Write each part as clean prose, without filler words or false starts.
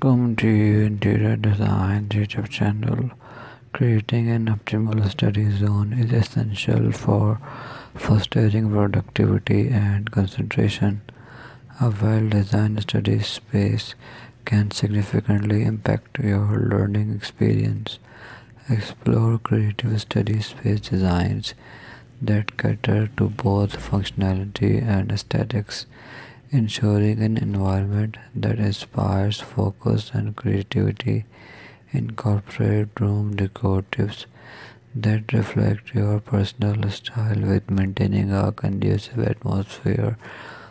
Welcome to Interior Design YouTube channel. Creating an optimal study zone is essential for fostering productivity and concentration. A well-designed study space can significantly impact your learning experience. Explore creative study space designs that cater to both functionality and aesthetics, ensuring an environment that inspires focus and creativity. Incorporate room decor tips that reflect your personal style with maintaining a conducive atmosphere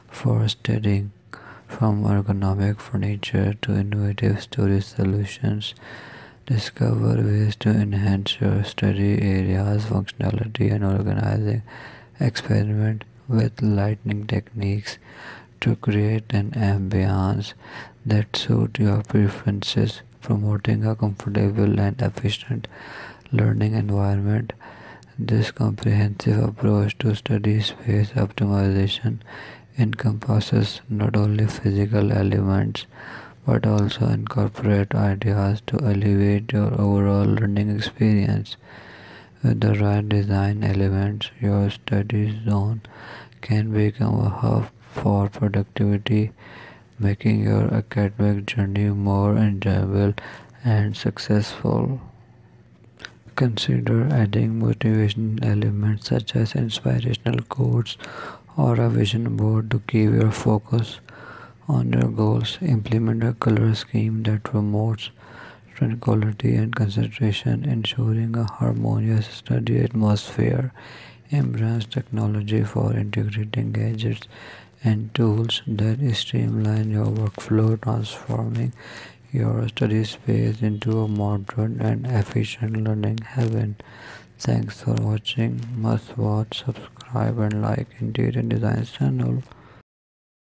for studying. From ergonomic furniture to innovative storage solutions, discover ways to enhance your study area's functionality and organizing. Experiment with lighting techniques to create an ambience that suits your preferences, promoting a comfortable and efficient learning environment. This comprehensive approach to study space optimization encompasses not only physical elements but also incorporate ideas to elevate your overall learning experience. With the right design elements, your study zone can become a hub for productivity, making your academic journey more enjoyable and successful. Consider adding motivation elements such as inspirational quotes or a vision board to keep your focus on your goals. Implement a color scheme that promotes tranquility and concentration, ensuring a harmonious study atmosphere. Embrace technology for integrating gadgets and tools that streamline your workflow, transforming your study space into a modern and efficient learning haven. Thanks for watching. Must watch, subscribe, and like Interior Design channel.